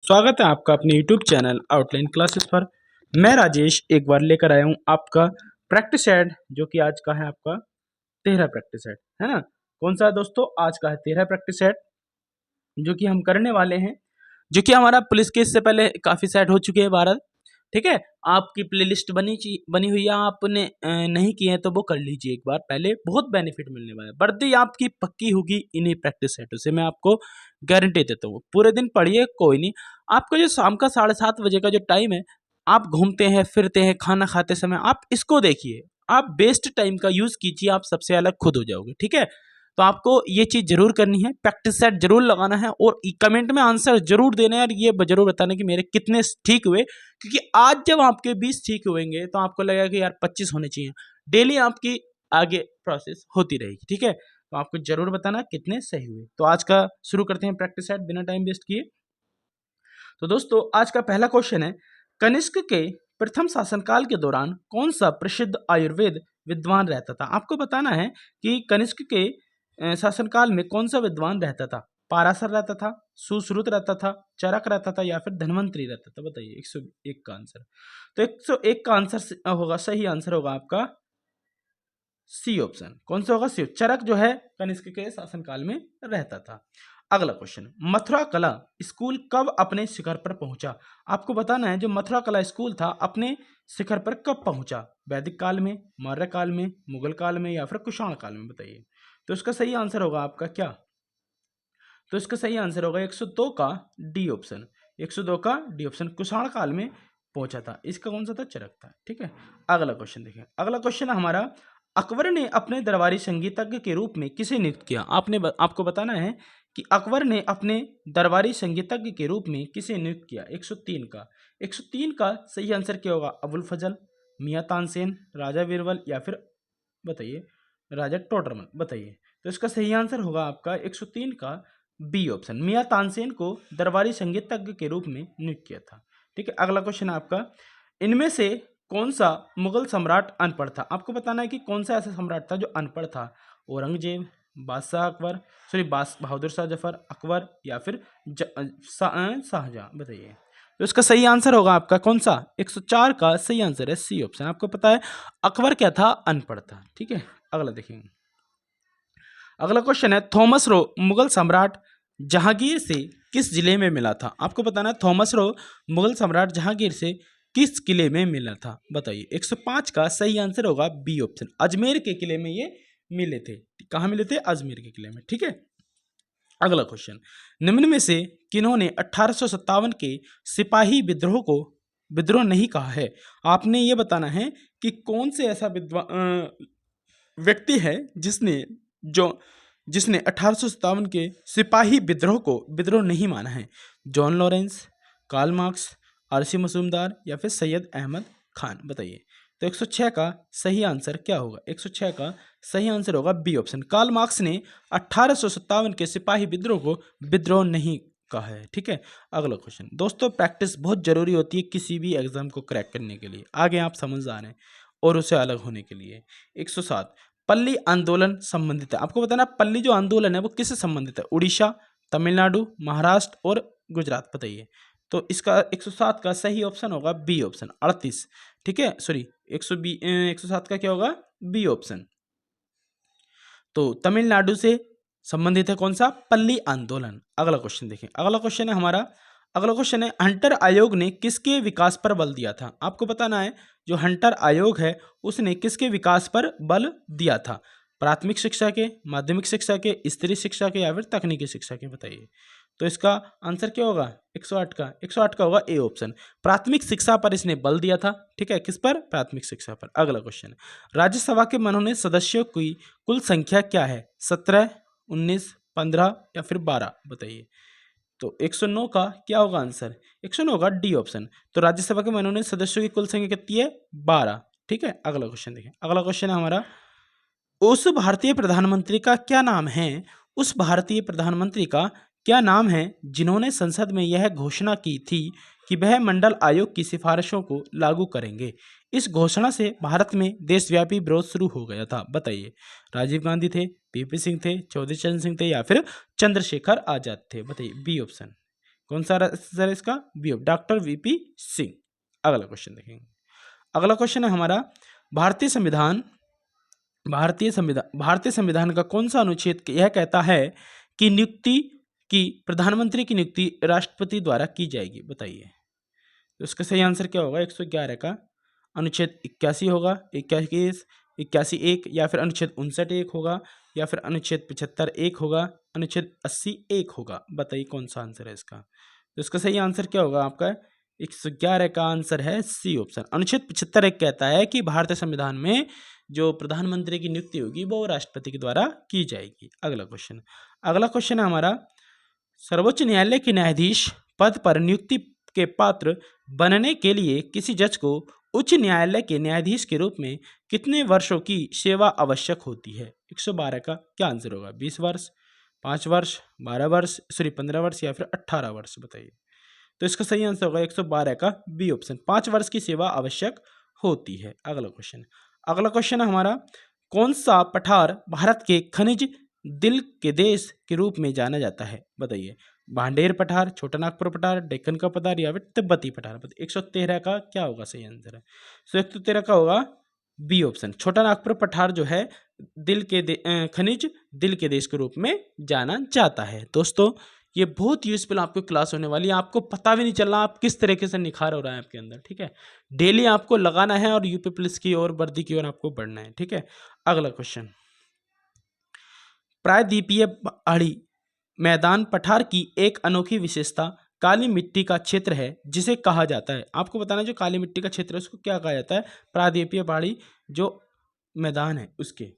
स्वागत है आपका अपने YouTube चैनल आउटलाइन क्लासेस पर। मैं राजेश एक बार लेकर आया हूँ आपका प्रैक्टिस सेट, जो कि आज का है आपका 13 प्रैक्टिस सेट, है ना। कौन सा है दोस्तों? आज का है 13 प्रैक्टिस सेट, जो कि हम करने वाले हैं, जो कि हमारा पुलिस के इससे पहले काफ़ी सेट हो चुके हैं 12। ठीक है, आपकी प्लेलिस्ट बनी हुई है, आपने नहीं की है तो वो कर लीजिए एक बार पहले, बहुत बेनिफिट मिलने वाला है। वर्दी आपकी पक्की होगी इन्हीं प्रैक्टिस सेटों से, मैं आपको गारंटी देता हूँ। पूरे दिन पढ़िए, कोई नहीं। आपका जो शाम का 7:30 बजे का जो टाइम है, आप घूमते हैं फिरते हैं खाना खाते समय, आप इसको देखिए, आप बेस्ट टाइम का यूज़ कीजिए, आप सबसे अलग खुद हो जाओगे। ठीक है, तो आपको ये चीज़ जरूर करनी है, प्रैक्टिस सेट जरूर लगाना है और कमेंट में आंसर जरूर देना है और ये जरूर बताना कि मेरे कितने ठीक हुए, क्योंकि आज जब आपके 20 ठीक हुएंगे तो आपको लगेगा कि यार 25 होने चाहिए। डेली आपकी आगे प्रोसेस होती रहेगी। ठीक है, तो आपको जरूर बताना कितने सही हुए। तो आज का शुरू करते हैं प्रैक्टिस सेट बिना टाइम वेस्ट किए। तो दोस्तों आज का पहला क्वेश्चन है, कनिष्क के प्रथम शासनकाल के दौरान कौन सा प्रसिद्ध आयुर्वेद विद्वान रहता था? आपको बताना है कि कनिष्क के शासनकाल में कौन सा विद्वान रहता था। पाराशर रहता था, सुश्रुत रहता था, चरक रहता था या फिर धन्वंतरी रहता था? बताइए 101 का आंसर। तो 101 का आंसर होगा, सही आंसर होगा आपका सी ऑप्शन। कौन सा होगा? सी। चरक जो है कनिष्क के शासनकाल में रहता था। अगला क्वेश्चन, मथुरा कला स्कूल कब अपने शिखर पर पहुंचा? आपको बताना है जो मथुरा कला स्कूल था अपने शिखर पर कब पहुंचा। वैदिक काल में, मौर्य काल में, मुगल काल में या फिर कुषाण काल में? बताइए। तो इसका सही आंसर होगा आपका क्या? तो इसका सही आंसर होगा 102 का डी ऑप्शन। 102 का डी ऑप्शन, कुषाण काल में पहुंचा था। इसका कौन सा था? चरक था। ठीक है, अगला क्वेश्चन देखें। अगला क्वेश्चन हमारा, अकबर ने अपने दरबारी संगीतज्ञ के रूप में किसे नियुक्त किया? आपको बताना है कि अकबर ने अपने दरबारी संगीतज्ञ के रूप में किसे नियुक्त किया। 103 का 103 का सही आंसर क्या होगा? अबुल फजल, मियां तानसेन, राजा बीरबल या फिर बताइए राजा टोडरमल? बताइए। तो इसका सही आंसर होगा आपका 103 का बी ऑप्शन, मियां तानसेन को दरबारी संगीतज्ञ के रूप में नियुक्त किया था। ठीक है, अगला क्वेश्चन आपका, इनमें से कौन सा मुगल सम्राट अनपढ़ था? आपको बताना है कि कौन सा ऐसा सम्राट था जो अनपढ़ था। औरंगजेब, बादशाह अकबर, सॉरी बहादुर शाह जफर, अकबर या फिर शाहजहां? बताइए। तो इसका सही आंसर होगा आपका कौन सा? 104 का सही आंसर है सी ऑप्शन। आपको पता है अकबर क्या था? अनपढ़ था। ठीक है, अगला देखेंगे। अगला क्वेश्चन है, थॉमस रो मुगल सम्राट जहांगीर से किस जिले में मिला था? आपको बताना है थॉमस रो मुगल सम्राट जहांगीर से किस किले में मिला था? बताइए। 105 का सही आंसर होगा बी ऑप्शन, अजमेर के किले में ये मिले थे। कहाँ मिले थे? अजमेर के किले में। ठीक है, अगला क्वेश्चन, निम्न में से किन्होंने 1857 के सिपाही विद्रोह को विद्रोह नहीं कहा है? आपने ये बताना है कि कौन से ऐसा व्यक्ति है जो जिसने 1857 के सिपाही विद्रोह को विद्रोह नहीं माना है। John Lawrence, Karl Marx, RC Majumdar या फिर सैयद अहमद खान? बताइए। तो 106 का सही आंसर क्या होगा? 106 का सही आंसर होगा बी ऑप्शन, कार्ल मार्क्स ने 1857 के सिपाही विद्रोह को विद्रोह नहीं कहा है। ठीक है, अगला क्वेश्चन। दोस्तों प्रैक्टिस बहुत जरूरी होती है किसी भी एग्जाम को क्रैक करने के लिए, आगे आप समझ आ रहे हैं, और उसे अलग होने के लिए। 107, पल्ली आंदोलन संबंधित है। आपको बताना पल्ली जो आंदोलन है वो किससे संबंधित है? उड़ीसा, तमिलनाडु, महाराष्ट्र और गुजरात? बताइए। तो इसका 107 का सही ऑप्शन होगा बी ऑप्शन, 38। ठीक है, सॉरी 107 का क्या होगा? B option. तो तमिलनाडु से संबंधित है कौन सा? पल्ली आंदोलन। अगला क्वेश्चन देखें। अगला क्वेश्चन है हमारा, अगला क्वेश्चन है, हंटर आयोग ने किसके विकास पर बल दिया था? आपको बताना है जो हंटर आयोग है उसने किसके विकास पर बल दिया था। प्राथमिक शिक्षा के, माध्यमिक शिक्षा के, स्त्री शिक्षा के या फिर तकनीकी शिक्षा के? बताइए। तो इसका आंसर क्या होगा? 108 का 108 का होगा ए ऑप्शन, प्राथमिक शिक्षा पर इसने बल दिया था। ठीक है, किस पर? प्राथमिक शिक्षा पर। अगला क्वेश्चन, राज्यसभा के मनोनीत सदस्यों की कुल संख्या क्या है? 17, 19, 15 या फिर 12? बताइए। तो 109 का क्या होगा आंसर? 109 होगा डी ऑप्शन। तो राज्यसभा के मनोनीत सदस्यों की कुल संख्या कितनी है? 12। ठीक है, अगला क्वेश्चन देखें। अगला क्वेश्चन है हमारा, उस भारतीय प्रधानमंत्री का क्या नाम है? उस भारतीय प्रधानमंत्री का क्या नाम है जिन्होंने संसद में यह घोषणा की थी कि वह मंडल आयोग की सिफारिशों को लागू करेंगे? इस घोषणा से भारत में देशव्यापी विरोध शुरू हो गया था। बताइए। राजीव गांधी थे, पीपी सिंह थे, चौधरी चरण सिंह थे या फिर चंद्रशेखर आजाद थे? बताइए। B option. कौन सा आंसर है इसका? B option, doctor VP Singh. अगला क्वेश्चन देखेंगे। अगला क्वेश्चन है हमारा, भारतीय संविधान का कौन सा अनुच्छेद यह कहता है कि प्रधानमंत्री की नियुक्ति राष्ट्रपति द्वारा की जाएगी? बताइए। तो इसका सही आंसर क्या होगा? 111 का अनुच्छेद 81 होगा, 81 1, या फिर अनुच्छेद 59 1 होगा, या फिर अनुच्छेद 75 1 होगा, अनुच्छेद 80 1 होगा। बताइए कौन सा आंसर है इसका? तो इसका सही आंसर क्या होगा आपका? 111 का आंसर है सी ऑप्शन। अनुच्छेद 75 1 कहता है कि भारतीय संविधान में जो प्रधानमंत्री की नियुक्ति होगी वो राष्ट्रपति के द्वारा की जाएगी। अगला क्वेश्चन है हमारा, सर्वोच्च न्यायालय के न्यायाधीश पद पर नियुक्ति के पात्र बनने के लिए किसी जज को उच्च न्यायालय के न्यायाधीश के रूप में कितने वर्षों की सेवा आवश्यक होती है? 112 का क्या आंसर होगा? 20 वर्ष, 5 वर्ष, 12 वर्ष, 15 वर्ष, या फिर 18 वर्ष? बताइए। तो इसका सही आंसर होगा 112 का बी ऑप्शन, 5 वर्ष की सेवा आवश्यक होती है। अगला क्वेश्चन है हमारा, कौन सा पठार भारत के खनिज दिल के देश के रूप में जाना जाता है? बताइए। भांडेर पठार, छोटा नागपुर पठार, डेक्कन का पठार, या फिर तिब्बती पठार? 113 का क्या होगा सही आंसर है? तो 113 का होगा बी ऑप्शन, छोटा नागपुर पठार जो है खनिज दिल के देश के रूप में जाना जाता है। दोस्तों ये बहुत यूजफुल आपको क्लास होने वाली है, आपको पता भी नहीं चल रहा आप किस तरीके से निखार हो रहा है आपके अंदर। ठीक है, डेली आपको लगाना है और यूपी पुलिस की ओर, वर्दी की ओर आपको बढ़ना है। ठीक है, अगला क्वेश्चन, प्रायद्वीपीय पहाड़ी मैदान पठार की एक अनोखी विशेषता काली मिट्टी का क्षेत्र है जिसे कहा जाता है। आपको बताना जो काली मिट्टी का क्षेत्र है उसको क्या कहा जाता है? प्रायद्वीपीय पहाड़ी जो मैदान है उसके।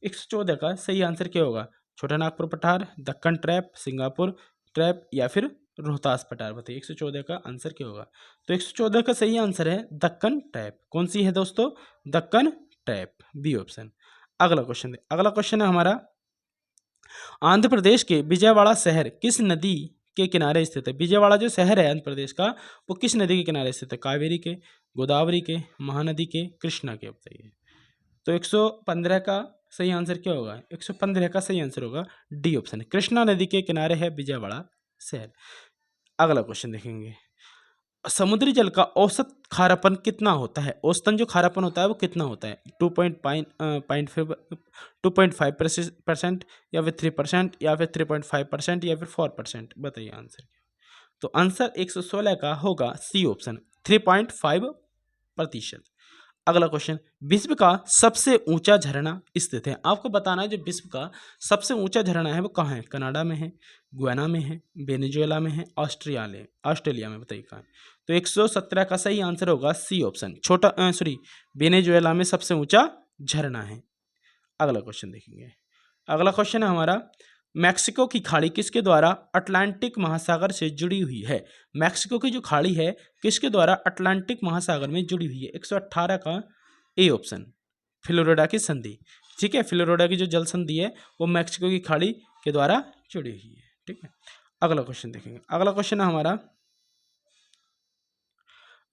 114 का सही आंसर क्या होगा? छोटा नागपुर पठार, दक्कन ट्रैप, सिंगापुर ट्रैप, या फिर रोहतास पठार? बताइए 114 का आंसर क्या होगा? तो 114 का सही आंसर है दक्कन ट्रैप। कौन सी है दोस्तों? Deccan trap, B option. अगला क्वेश्चन है हमारा, आंध्र प्रदेश के विजयवाड़ा शहर किस नदी के किनारे स्थित है? विजयवाड़ा जो शहर है आंध्र प्रदेश का वो किस नदी के किनारे स्थित है? कावेरी के, गोदावरी के, महानदी के, कृष्णा के? बताइए। तो 115 का सही आंसर क्या होगा? 115 का सही आंसर होगा डी ऑप्शन, कृष्णा नदी के किनारे है विजयवाड़ा शहर। अगला क्वेश्चन देखेंगे, समुद्री जल का औसत खारापन कितना होता है? औसतन जो खारापन होता है वो कितना होता है? 2.5%, या फिर 3%, या फिर 3.5%, या फिर 4%? बताइए आंसर क्या? तो आंसर 116 का होगा सी ऑप्शन, 3.5%। अगला क्वेश्चन, विश्व का सबसे ऊंचा झरना स्थित है? आपको बताना है जो विश्व का सबसे ऊंचा झरना है वो कहाँ है? कनाडा में है, गुयाना में है, वेनेजुएला में है, ऑस्ट्रेलिया में? बताइए कहाँ है? तो 117 का सही आंसर होगा सी ऑप्शन, वेनेजुएला में सबसे ऊंचा झरना है। अगला क्वेश्चन देखेंगे। अगला क्वेश्चन है हमारा, मैक्सिको की खाड़ी किसके द्वारा अटलांटिक महासागर से जुड़ी हुई है? मैक्सिको की जो खाड़ी है किसके द्वारा अटलांटिक महासागर में जुड़ी हुई है? 118 का ए ऑप्शन, फ्लोरिडा की संधि। ठीक है, फ्लोरिडा की जो जल संधि है वो मैक्सिको की खाड़ी के द्वारा जुड़ी हुई है। ठीक है, अगला क्वेश्चन देखेंगे। अगला क्वेश्चन है हमारा,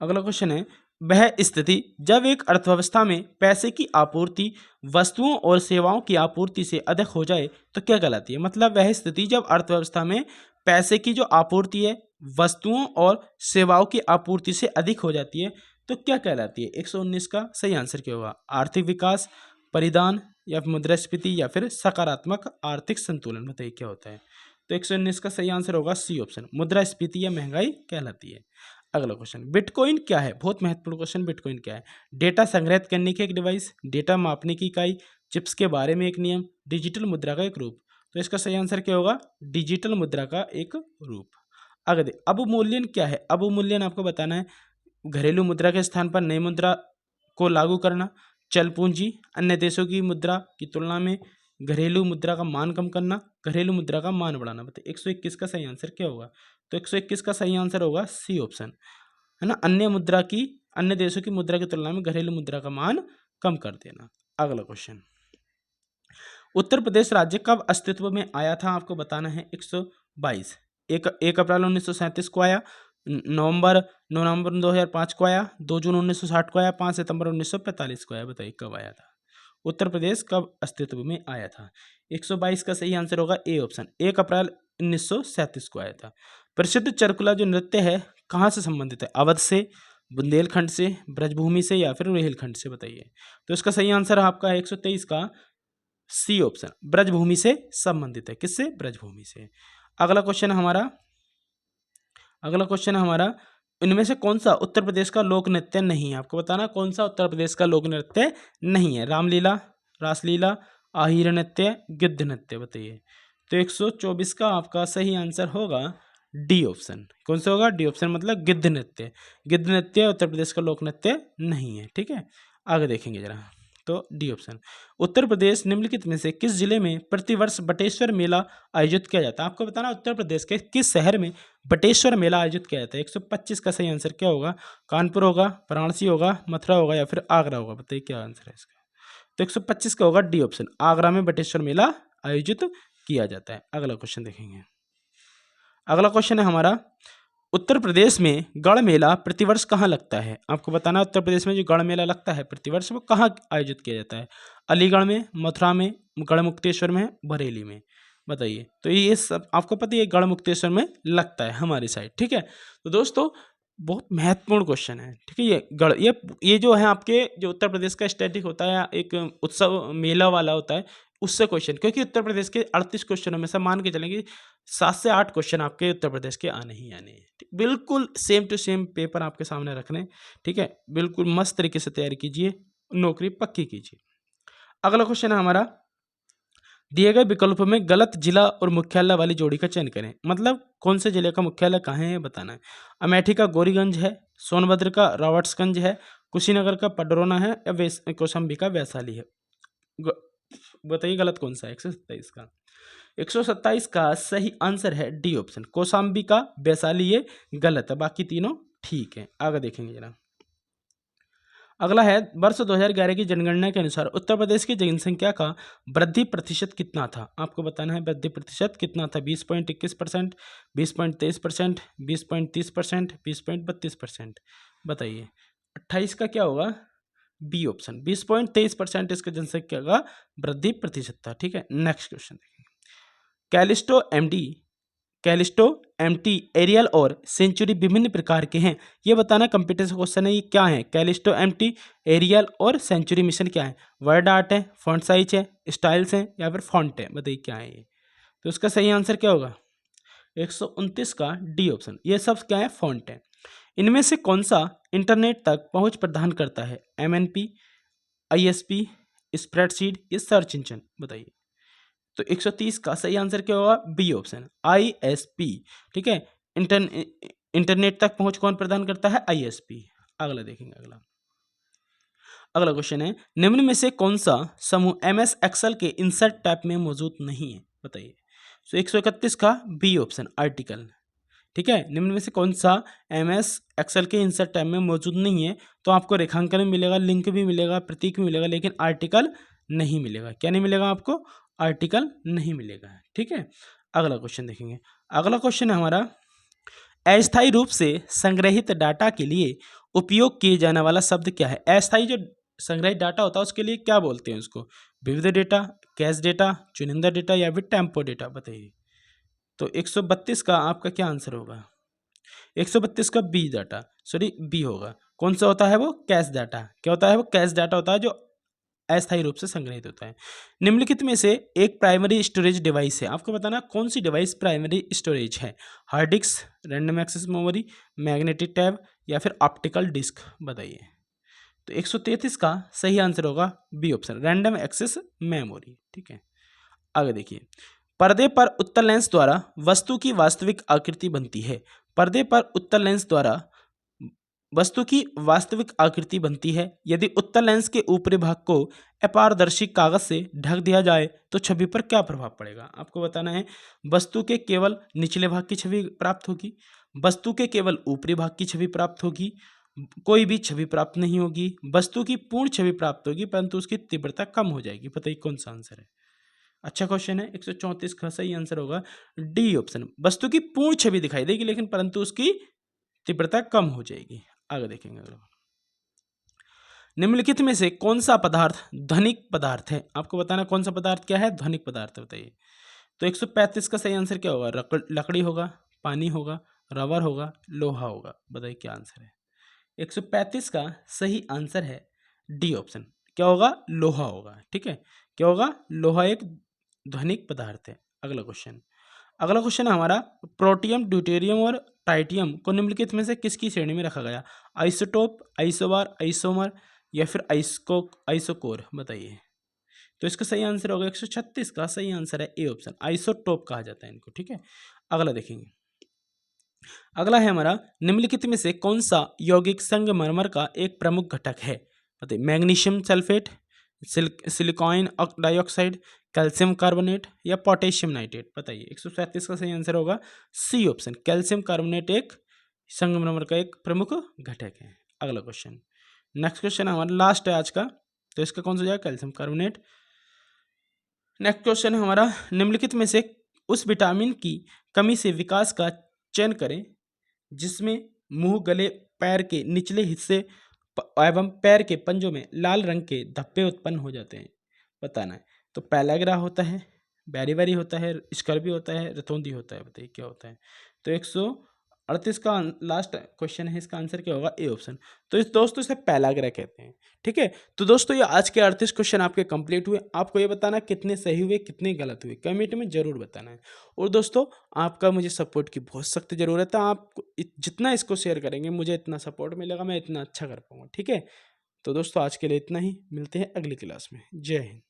अगला क्वेश्चन है, वह स्थिति जब एक अर्थव्यवस्था में पैसे की आपूर्ति वस्तुओं और सेवाओं की आपूर्ति से अधिक हो जाए तो क्या कहलाती है? मतलब वह स्थिति जब अर्थव्यवस्था में पैसे की जो आपूर्ति है वस्तुओं और सेवाओं की आपूर्ति से अधिक हो जाती है तो क्या कहलाती है? 119 का सही आंसर क्या होगा? आर्थिक विकास, परिधान, या फिर मुद्रास्फीति, या फिर सकारात्मक आर्थिक संतुलन? बताइए क्या होता है? तो 119 का सही आंसर होगा सी ऑप्शन, मुद्रास्फीति या महंगाई कहलाती है। अगला क्वेश्चन, बिटकॉइन क्या है? बहुत महत्वपूर्ण क्वेश्चन, बिटकॉइन क्या है? डेटा संग्रहित करने की एक डिवाइस, डेटा मापने की इकाई, चिप्स के बारे में एक नियम, डिजिटल मुद्रा का एक रूप? तो इसका सही आंसर क्या होगा? डिजिटल मुद्रा का एक रूप। अगर अवमूल्यन क्या है? अवमूल्यन आपको बताना है, घरेलू मुद्रा के स्थान पर नई मुद्रा को लागू करना, चल पूंजी, अन्य देशों की मुद्रा की तुलना में घरेलू मुद्रा का मान कम करना, घरेलू मुद्रा का मान बढ़ाना? बताइए 121 का सही आंसर क्या होगा? तो 121 का सही आंसर होगा सी ऑप्शन, है ना, अन्य देशों की मुद्रा की तुलना में घरेलू मुद्रा का मान कम कर देना। अगला क्वेश्चन, उत्तर प्रदेश राज्य कब अस्तित्व में आया था? आपको बताना है 122, 1 अप्रैल 1937 को आया, नवंबर 2005 को आया, 2 जून 1960 को आया, 5 सितंबर 1945 को आया? बताइए कब आया था? उत्तर प्रदेश कब अस्तित्व में आया था? 122 का सही आंसर होगा ए ऑप्शन, 1 अप्रैल 1937 को आया था। प्रसिद्ध चरकुला जो नृत्य है कहाँ से संबंधित है? अवध से, बुंदेलखंड से, ब्रजभूमि से या फिर रुहेलखंड से? बताइए। तो इसका सही आंसर आपका 123 का सी ऑप्शन, ब्रजभूमि से संबंधित है। किससे? ब्रजभूमि से। अगला क्वेश्चन हमारा इनमें से कौन सा उत्तर प्रदेश का लोक नृत्य नहीं है? आपको बताना कौन सा उत्तर प्रदेश का लोक नृत्य नहीं है। रामलीला, रासलीला, आहिर नृत्य, गिद्ध नृत्य? बताइए। तो 124 का आपका सही आंसर होगा डी ऑप्शन। कौन सा होगा? डी ऑप्शन, मतलब गिद्ध नृत्य। गिद्ध नृत्य उत्तर प्रदेश का लोक नृत्य नहीं है। ठीक है, आगे देखेंगे जरा। तो डी ऑप्शन। उत्तर प्रदेश निम्नलिखित में से किस जिले में प्रतिवर्ष बटेश्वर मेला आयोजित किया जाता है? आपको बताना उत्तर प्रदेश के किस शहर में बटेश्वर मेला आयोजित किया जाता है। 125 का सही आंसर क्या होगा? कानपुर होगा, वाराणसी होगा, मथुरा होगा या फिर आगरा होगा? बताइए क्या आंसर है इसका। तो 125 का होगा डी ऑप्शन, आगरा में बटेश्वर मेला आयोजित किया जाता है। अगला क्वेश्चन देखेंगे। अगला क्वेश्चन है हमारा, उत्तर प्रदेश में गढ़ मेला प्रतिवर्ष कहाँ लगता है? आपको बताना उत्तर प्रदेश में जो गढ़ मेला लगता है प्रतिवर्ष वो कहाँ आयोजित किया जाता है? अलीगढ़ में, मथुरा में, गढ़मुक्तेश्वर में, बरेली में? बताइए। तो ये सब आपको पता है गढ़ मुक्तेश्वर में लगता है हमारी साइड। ठीक है, तो दोस्तों बहुत महत्वपूर्ण क्वेश्चन है। ठीक है, ये जो है आपके जो उत्तर प्रदेश का स्टैटिक होता है, एक उत्सव मेला वाला होता है, उससे क्वेश्चन, क्योंकि उत्तर प्रदेश के 38 क्वेश्चनों में से मान के चलेंगे 7 से 8 क्वेश्चन आपके उत्तर प्रदेश के आने ही आने हैं। बिल्कुल सेम टू सेम पेपर आपके सामने रखने। ठीक है, बिल्कुल मस्त तरीके से तैयारी कीजिए, नौकरी पक्की कीजिए। अगला क्वेश्चन है हमारा, दिए गए विकल्प में गलत जिला और मुख्यालय वाली जोड़ी का चयन करें। मतलब कौन से जिले का मुख्यालय कहाँ है बताना है। अमेठी का गोरीगंज है, सोनभद्र का रॉबर्ट्सगंज है, कुशीनगर का पडरौना है या कौशाम्बी का वैशाली है? बताइए गलत कौन सा है। 127 का 127 का सही आंसर है डी ऑप्शन, कौशाम्बी का वैशाली, ये गलत है, बाकी तीनों ठीक है। आगे देखेंगे जरा। अगला है, वर्ष 2011 की जनगणना के अनुसार उत्तर प्रदेश की जनसंख्या का वृद्धि प्रतिशत कितना था? आपको बताना है वृद्धि प्रतिशत कितना था। 20.21%, 20.23%, 20.30%, 20.32%? बताइए। 28 का क्या होगा? बी ऑप्शन, 20.23% इसका जनसंख्या का वृद्धि प्रतिशत था। ठीक है, नेक्स्ट क्वेश्चन देखेंगे। कैलिस्टो एमटी एरियल और सेंचुरी विभिन्न प्रकार के हैं, ये बताना कंप्यूटर क्वेश्चन है। ये क्या है? कैलिस्टो एमटी एरियल और सेंचुरी मिशन क्या है? वर्ड आर्ट है, फॉन्ट साइज है, स्टाइल्स हैं या फिर फॉन्ट है? बताइए क्या है ये। तो इसका सही आंसर क्या होगा? 129 का डी ऑप्शन, ये सब क्या है? फॉन्ट है। इनमें से कौन सा इंटरनेट तक पहुंच प्रदान करता है? एमएनपी, आईएसपी, स्प्रेडशीट, ये सर्च इंजन? बताइए। तो 130 का सही आंसर क्या होगा? B option, ISP. ठीक है, इंटरनेट तक पहुंच कौन प्रदान करता है? आईएसपी। अगला देखेंगे। अगला क्वेश्चन है, निम्न में से कौन सा समूह एमएस एक्सेल के इंसर्ट टैब में मौजूद नहीं है? बताइए। तो 131 का बी ऑप्शन, आर्टिकल। ठीक है, निम्न में से कौन सा एमएस एक्सेल के इंसर्ट टैब में मौजूद नहीं है? तो आपको रेखांकन मिलेगा, लिंक भी मिलेगा, प्रतीक भी मिलेगा, लेकिन आर्टिकल नहीं मिलेगा। क्या नहीं मिलेगा आपको? आर्टिकल नहीं मिलेगा। ठीक है, अगला क्वेश्चन देखेंगे। अगला क्वेश्चन है हमारा, अस्थायी रूप से संग्रहित डाटा के लिए उपयोग किए जाने वाला शब्द क्या है? अस्थायी जो संग्रहित डाटा होता है उसके लिए क्या बोलते हैं उसको? विविध डेटा, कैश डेटा, चुनिंदा डेटा या फिर टेम्पो डेटा? बताइए। तो 132 का आपका क्या आंसर होगा? 132 का बी होगा। कौन सा होता है वो? Cash data. क्या होता है वो? कैश डाटा होता है जो अस्थायी रूप से संग्रहित होता है। निम्नलिखित में से एक प्राइमरी स्टोरेज डिवाइस है। आपको बताना कौन सी डिवाइस प्राइमरी स्टोरेज है? Hard disk, random access memory, magnetic tab या फिर ऑप्टिकल डिस्क? बताइए। तो 133 का सही आंसर होगा B option, random access memory. ठीक है, आगे देखिए। पर्दे पर उत्तल लेंस द्वारा वस्तु की वास्तविक आकृति बनती है। पर्दे पर उत्तल लेंस द्वारा वस्तु की वास्तविक आकृति बनती है यदि उत्तल लेंस के ऊपरी भाग को अपारदर्शी कागज से ढक दिया जाए तो छवि पर क्या प्रभाव पड़ेगा? आपको बताना है। वस्तु के केवल निचले भाग की छवि प्राप्त होगी, वस्तु के केवल ऊपरी भाग की छवि प्राप्त होगी, कोई भी छवि प्राप्त नहीं होगी, वस्तु की पूर्ण छवि प्राप्त होगी परंतु उसकी तीव्रता कम हो जाएगी। बताइए कौन सा आंसर है? अच्छा क्वेश्चन है। 134 का सही आंसर होगा डी ऑप्शन, वस्तु की पूर्ण छवि दिखाई देगी लेकिन परंतु उसकी तीव्रता कम हो जाएगी। आगे देखेंगे। निम्नलिखित में से कौन सा पदार्थ ध्वनिक पदार्थ है? आपको बताना कौन सा पदार्थ क्या है? ध्वनिक पदार्थ। बताइए। तो 135 का सही आंसर क्या होगा? लकड़ी होगा, पानी होगा, रबर होगा, लोहा होगा। बताइए क्या आंसर है। 135 का सही आंसर है डी ऑप्शन। क्या होगा? लोहा होगा। ठीक है, क्या होगा? लोहा एक ध्वनिक पदार्थ है। अगला क्वेश्चन है हमारा, प्रोटियम, ड्यूटेरियम और टाइटियम को निम्नलिखित में से किसकी श्रेणी में रखा गया? आइसोटोप, आइसोबार, आइसोमर या फिर आइसोकोर। बताइए। तो इसका सही आंसर होगा 136 का सही आंसर है ए ऑप्शन, आइसोटोप कहा जाता है इनको। ठीक है, अगला देखेंगे। अगला है हमारा, निम्नलिखित में से कौन सा यौगिक संगमरमर का एक प्रमुख घटक है? बताइए। Magnesium sulphate, silicon dioxide, calcium carbonate या पोटेशियम नाइट्रेट। बताइए। 137 का सही आंसर होगा सी ऑप्शन, कैल्शियम कार्बोनेट एक संगमरमर का एक प्रमुख घटक है। अगला क्वेश्चन, नेक्स्ट क्वेश्चन हमारा लास्ट है आज का, तो इसका कौन सा जाएगा? Calcium carbonate. नेक्स्ट क्वेश्चन है हमारा, निम्नलिखित में से उस विटामिन की कमी से विकास का चयन करें जिसमें मुंह, गले, पैर के निचले हिस्से एवं पैर के पंजों में लाल रंग के धब्बे उत्पन्न हो जाते हैं। बताना है। तो पैलाग्रा होता है, बेरीबेरी होता है, स्कर्बी होता है, रतौंधी होता है। बताइए क्या होता है। तो 138 का लास्ट क्वेश्चन है, इसका आंसर क्या होगा? A option. तो इस दोस्तों इसे पैलाग्रा कहते हैं। ठीक है, तो दोस्तों ये आज के 38 क्वेश्चन आपके कंप्लीट हुए। आपको ये बताना कितने सही हुए कितने गलत हुए, कमेंट में जरूर बताना है। और दोस्तों आपका मुझे सपोर्ट की बहुत सख्त ज़रूरत है। आप जितना इसको शेयर करेंगे मुझे इतना सपोर्ट मिलेगा, मैं इतना अच्छा कर पाऊंगा। ठीक है, तो दोस्तों आज के लिए इतना ही, मिलते हैं अगली क्लास में। जय हिंद।